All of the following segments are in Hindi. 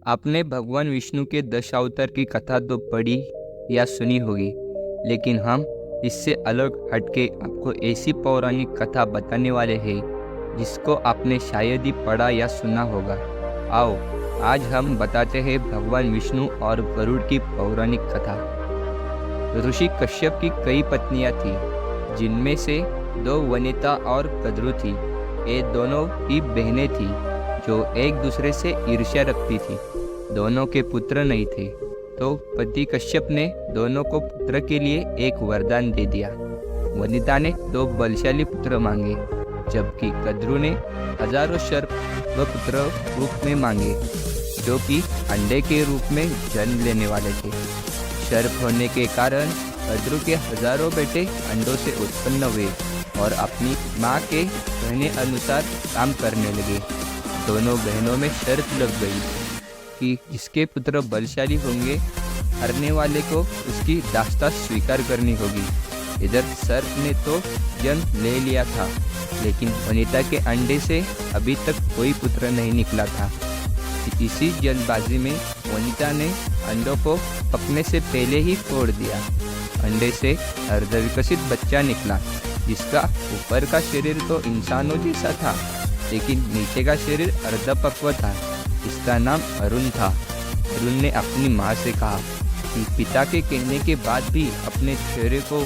आपने भगवान विष्णु के 10 अवतार की कथा तो पढ़ी या सुनी होगी, लेकिन हम इससे अलग हटके आपको ऐसी पौराणिक कथा बताने वाले हैं जिसको आपने शायद ही पढ़ा या सुना होगा। आओ, आज हम बताते हैं भगवान विष्णु और गरुड़ की पौराणिक कथा। ऋषि कश्यप की कई पत्नियां थीं, जिनमें से 2 वनिता और कद्रु थी। ये दोनों ही बहनें थीं जो एक दूसरे से ईर्ष्या रखती थी। दोनों के पुत्र नहीं थे, तो पति कश्यप ने दोनों को पुत्र के लिए एक वरदान दे दिया। वनिता ने 2 बलशाली पुत्र मांगे, जबकि कद्रु ने हजारों सर्प व पुत्र रूप में मांगे, जो कि अंडे के रूप में जन्म लेने वाले थे। सर्प होने के कारण कद्रु के हजारों बेटे अंडों से उत्पन्न हुए और अपनी माँ के कहने अनुसार काम करने लगे। दोनों बहनों में शर्त लग गई कि जिसके पुत्र बलशाली होंगे, हारने वाले को उसकी दास्ता स्वीकार करनी होगी। इधर सर्प ने तो जन्म ले लिया था, लेकिन वनिता के अंडे से अभी तक कोई पुत्र नहीं निकला था। इसी जल्दबाजी में वनिता ने अंडों को पकने से पहले ही फोड़ दिया। अंडे से अर्धविकसित बच्चा निकला, जिसका ऊपर का शरीर तो इंसानों जैसा था, लेकिन नीचे का शरीर अर्धपक्व था। इसका नाम अरुण था। अरुण ने अपनी माँ से कहा कि पिता के कहने के बाद भी अपने चेहरे को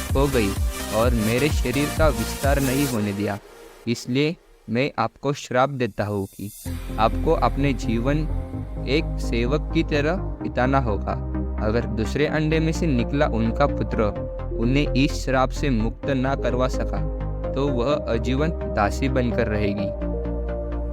खो गई और मेरे शरीर का विस्तार नहीं होने दिया, इसलिए मैं आपको श्राप देता हूँ कि आपको अपने जीवन एक सेवक की तरह बिताना होगा। अगर दूसरे अंडे में से निकला उनका पुत्र उन्हें इस श्राप से मुक्त ना करवा सका, तो वह आजीवन दासी बनकर रहेगी।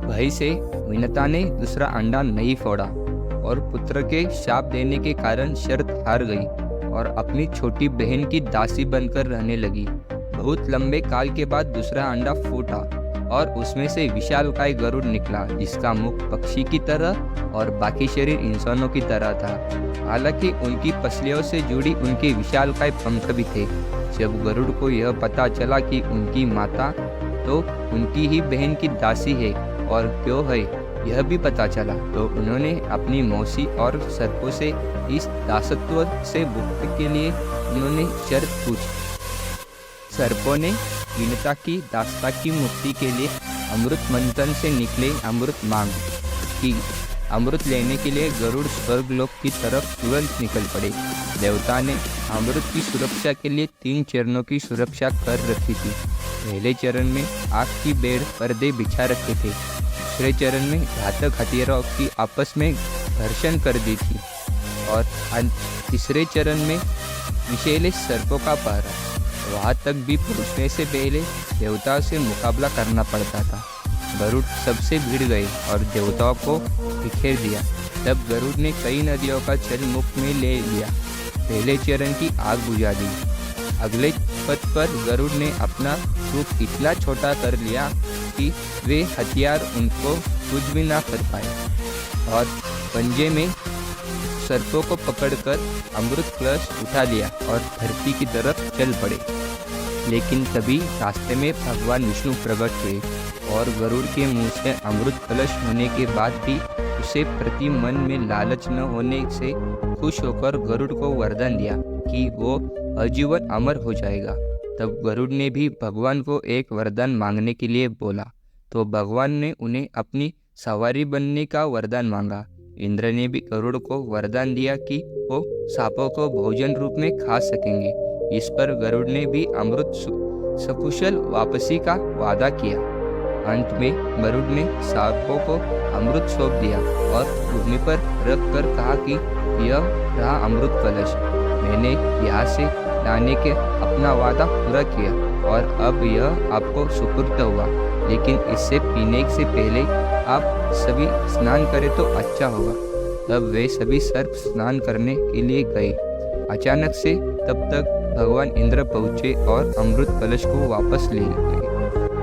भय से वनिता ने दूसरा अंडा नहीं फोड़ा और पुत्र के शाप देने के कारण शर्त हार गई और अपनी छोटी बहन की दासी बनकर रहने लगी। बहुत लंबे काल के बाद दूसरा अंडा फूटा और उसमें से विशालकाय गरुड़ निकला, जिसका मुख पक्षी की तरह और बाकी शरीर इंसानों की तरह था। हालांकि उनकी पसलियों से जुड़ी उनके विशालकाय पंख भी थे। जब गरुड़ को यह पता चला कि उनकी माता तो उनकी ही बहन की दासी है और क्यों है यह भी पता चला, तो उन्होंने अपनी मौसी और सर्पों से इस दासत्व से मुक्ति के लिए उन्होंने शर्त पूछी। सर्पों ने वनिता की दास्ता की मुक्ति के लिए अमृत मंथन से निकले अमृत मांग की। अमृत लेने के लिए गरुड़ स्वर्गलोक की तरफ तुरंत निकल पड़े। देवता ने अमृत की सुरक्षा के लिए 3 चरणों की सुरक्षा कर रखी थी। पहले चरण में आग की बेड़ पर्दे बिछा रखे थे। दूसरे चरण में घातक हथियारों की आपस में घर्षण कर दी थी और तीसरे चरण में विषैले सर्पों का पहरा। वहाँ तक भी पहुँचने से पहले देवताओं से मुकाबला करना पड़ता था। गरुड़ सबसे भिड़ गए और देवताओं को बिखेर दिया। तब गरुड़ ने कई नदियों का जल मुख में ले लिया। पहले चरण की आग बुझा दी। अगले पथ पर गरुड़ ने अपना रूप इतना छोटा कर लिया कि वे हथियार उनको कुछ भी ना कर पाए और पंजे में सर्पों को पकड़कर अमृत कलश उठा लिया और धरती की तरफ चल पड़े। लेकिन तभी रास्ते में भगवान विष्णु प्रकट हुए और गरुड़ के मुंह से अमृत कलश होने के बाद भी उसे प्रति मन में लालच न होने से खुश होकर गरुड़ को वरदान दिया कि वो आजीवन अमर हो जाएगा। तब गरुड़ ने भी भगवान को एक वरदान मांगने के लिए बोला, तो भगवान ने उन्हें अपनी सवारी बनने का वरदान मांगा। इंद्र ने भी गरुड़ को वरदान दिया कि वो सांपों को भोजन रूप में खा सकेंगे। इस पर गरुड़ ने भी अमृत सकुशल वापसी का वादा किया। अंत में गरुड़ ने सांपों को अमृत सौंप दिया और भूमि पर रख कर कहा कि यह रहा अमृत कलश। मैंने यहाँ से लाने के अपना वादा पूरा किया और अब यह आपको सुपुर्द हुआ, लेकिन इससे पीने से पहले आप सभी स्नान करें तो अच्छा होगा। तब वे सभी सर्प स्नान करने के लिए गए। अचानक से तब तक भगवान इंद्र पहुँचे और अमृत कलश को वापस ले गए,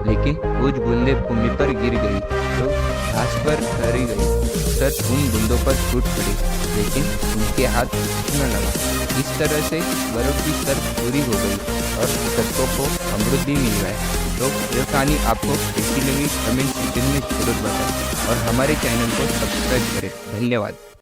लेकिन कुछ बूंदें भूमि पर गिर गई तो घास पर ठहरी गई। सर्प उन बूंदों पर टूट पड़े, लेकिन उनके हाथ न लगा। इस तरह से गरुड़ की सर्प पूरी हो गई और सर्पों को अमृत भी मिल गया है। तो यह कहानी आपको कैसी लगी कमेंट सेक्शन में जरूर बताएं और हमारे चैनल को सब्सक्राइब करें। धन्यवाद।